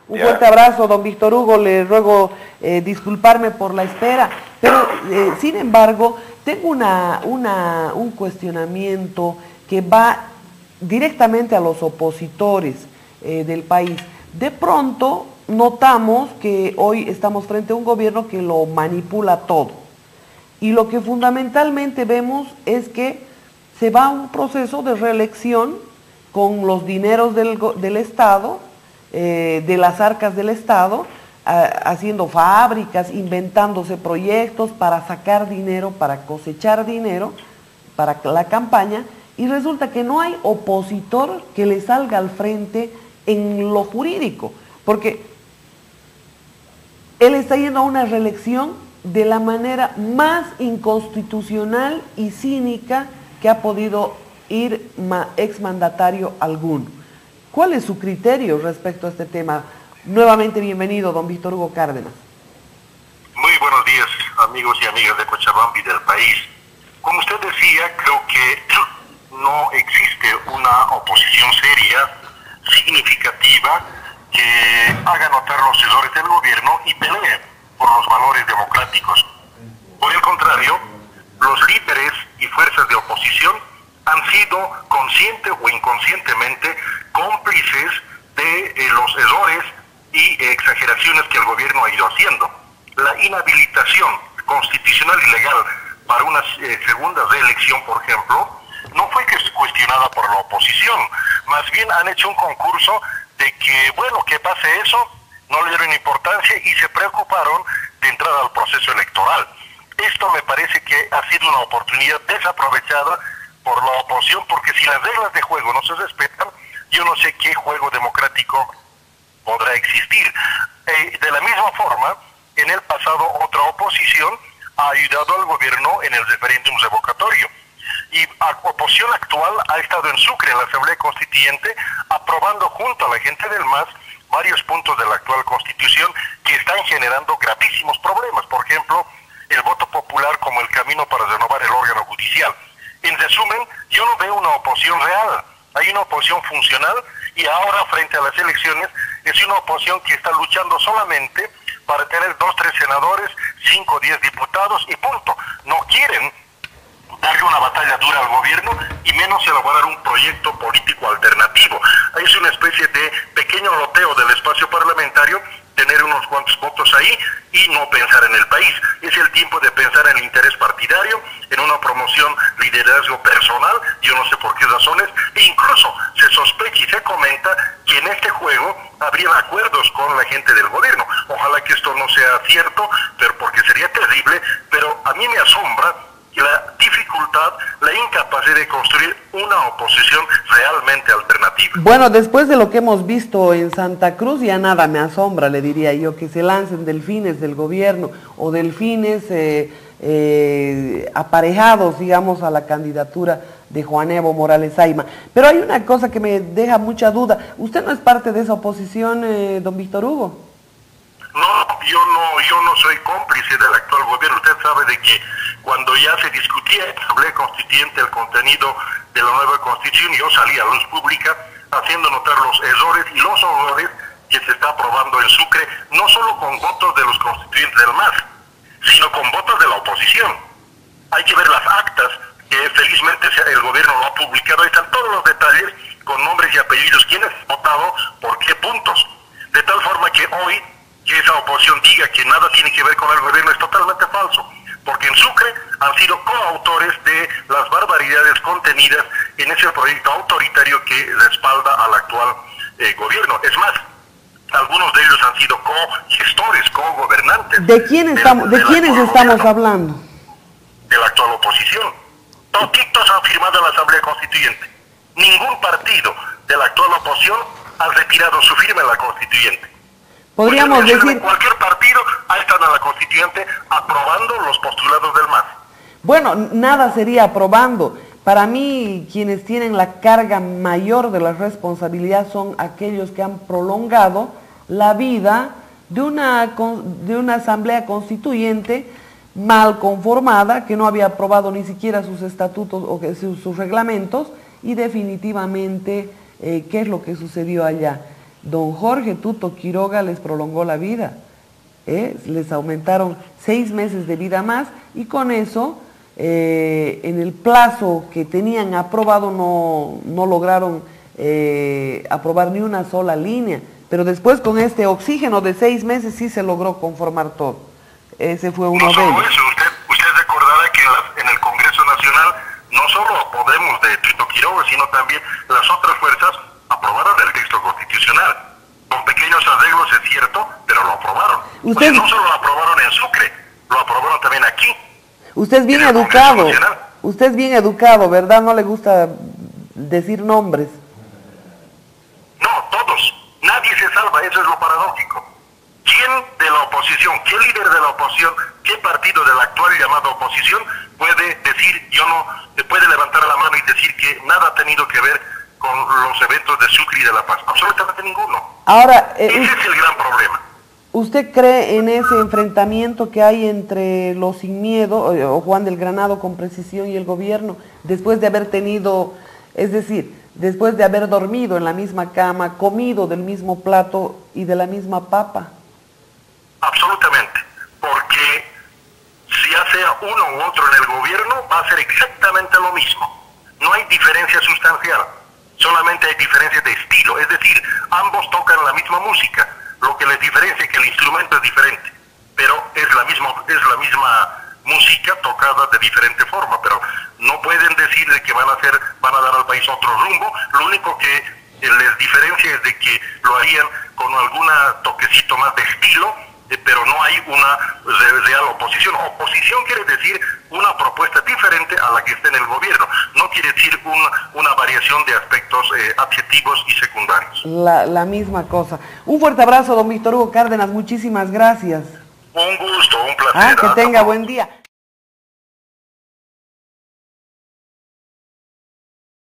Un fuerte abrazo, don Víctor Hugo, le ruego disculparme por la espera, pero sin embargo, tengo un cuestionamiento que va directamente a los opositores del país. De pronto notamos que hoy estamos frente a un gobierno que lo manipula todo. Y lo que fundamentalmente vemos es que se va a un proceso de reelección con los dineros del Estado, de las arcas del Estado, haciendo fábricas, inventándose proyectos para sacar dinero, para cosechar dinero, para la campaña, y resulta que no hay opositor que le salga al frente en lo jurídico, porque él está yendo a una reelección de la manera más inconstitucional y cínica que ha podido ir exmandatario alguno. ¿Cuál es su criterio respecto a este tema? Nuevamente bienvenido, don Víctor Hugo Cárdenas. Muy buenos días, amigos y amigas de Cochabamba y del país. Como usted decía, creo que no existe una oposición seria, significativa, que haga notar los errores del gobierno y pelee por los valores democráticos. Por el contrario, los líderes y fuerzas de oposición han sido consciente o inconscientemente cómplices de los errores y exageraciones que el gobierno ha ido haciendo. La inhabilitación constitucional y legal para una segunda reelección, por ejemplo, no fue cuestionada por la oposición, más bien han hecho un concurso de que, bueno, que pase eso, no le dieron importancia y se preocuparon de entrar al proceso electoral. Esto me parece que ha sido una oportunidad desaprovechada por la oposición, porque si las reglas de juego no se respetan, yo no sé qué juego democrático podrá existir. De la misma forma, en el pasado otra oposición ha ayudado al gobierno en el referéndum revocatorio. Y la oposición actual ha estado en Sucre, en la Asamblea Constituyente, aprobando junto a la gente del MAS varios puntos de la actual Constitución que están generando gravísimos problemas. Por ejemplo, el voto popular como el camino para renovar el órgano judicial. En resumen, yo no veo una oposición real. Hay una oposición funcional y ahora, frente a las elecciones, es una oposición que está luchando solamente para tener 2, 3 senadores, 5 o 10 diputados y punto. No quieren darle una batalla dura al gobierno y menos elaborar un proyecto político alternativo. Es una especie de pequeño loteo del espacio parlamentario, tener unos cuantos votos ahí y no pensar en el país. Es el tiempo de pensar en el interés partidario, en una promoción, liderazgo personal, yo no sé por qué razones, e incluso se sospecha y se comenta que en este juego habrían acuerdos con la gente del gobierno. Ojalá que esto no sea cierto, pero porque sería terrible, pero a mí me asombra la dificultad, la incapacidad de construir una oposición realmente alternativa. Bueno, después de lo que hemos visto en Santa Cruz, ya nada me asombra, le diría yo, que se lancen delfines del gobierno o delfines aparejados, digamos, a la candidatura de Juan Evo Morales Ayma. Pero hay una cosa que me deja mucha duda. ¿Usted no es parte de esa oposición, don Víctor Hugo? No, yo no soy cómplice del actual gobierno. Usted sabe de que cuando ya se discutía en la Asamblea Constituyente el contenido de la nueva Constitución, yo salí a luz pública haciendo notar los errores y los horrores que se está aprobando en Sucre, no solo con votos de los constituyentes del MAS, sino con votos de la oposición. Hay que ver las actas, que felizmente el gobierno lo ha publicado, ahí están todos los detalles con nombres y apellidos, quiénes han votado, por qué puntos. De tal forma que hoy que esa oposición diga que nada tiene que ver con el gobierno es totalmente falso, porque en Sucre han sido coautores de las barbaridades contenidas en ese proyecto autoritario que respalda al actual gobierno. Es más, algunos de ellos han sido co-gestores, co-gobernantes. ¿De quiénes estamos hablando? De la actual oposición. Toditos han firmado en la Asamblea Constituyente. Ningún partido de la actual oposición ha retirado su firma en la Constituyente. Podríamos decir... Cualquier partido ha estado en la Constituyente aprobando los postulados del MAS. Bueno, nada sería aprobando. Para mí, quienes tienen la carga mayor de la responsabilidad son aquellos que han prolongado la vida de una asamblea constituyente mal conformada, que no había aprobado ni siquiera sus estatutos o sus reglamentos, y definitivamente, ¿qué es lo que sucedió allá? don Jorge Tuto Quiroga les prolongó la vida. Les aumentaron 6 meses de vida más y con eso, en el plazo que tenían aprobado, no lograron aprobar ni una sola línea. Pero después con este oxígeno de 6 meses sí se logró conformar todo. Ese fue uno de ellos. Eso, usted recordará que en el Congreso Nacional no solo Podemos de Tuto Quiroga, sino también las otras fuerzas aprobaron el texto constitucional. Con pequeños arreglos, es cierto, pero lo aprobaron. Usted no solo lo aprobaron en Sucre, lo aprobaron también aquí. Usted es bien educado. Usted es bien educado, ¿verdad? No le gusta decir nombres. No, todos. Nadie se salva, eso es lo paradójico. ¿Quién de la oposición, qué líder de la oposición, qué partido de la actual llamada oposición puede decir, puede levantar la mano y decir que nada ha tenido que ver con los eventos de Sucre y de La Paz? Absolutamente ninguno. Ahora, ese es el gran problema. ¿Usted cree en ese enfrentamiento que hay entre los Sin Miedo, o Juan del Granado con Precisión, y el gobierno, después de haber tenido, es decir, después de haber dormido en la misma cama, comido del mismo plato y de la misma papa? Absolutamente, porque ya sea uno u otro en el gobierno, va a ser exactamente lo mismo. No hay diferencia sustancial, solamente hay diferencia de estilo, es decir, ambos tocan la misma música, lo que les diferencia es que el instrumento es diferente, pero es la misma música tocada de diferente forma, pero no pueden decir de que van a dar al país otro rumbo. Lo único que les diferencia es de que lo harían con algún toquecito más de estilo, pero no hay una real oposición. Oposición quiere decir una propuesta diferente a la que está en el gobierno, no quiere decir una variación de aspectos adjetivos y secundarios. La misma cosa. Un fuerte abrazo, don Víctor Hugo Cárdenas, muchísimas gracias. Un gusto, un placer. Que tenga buen día.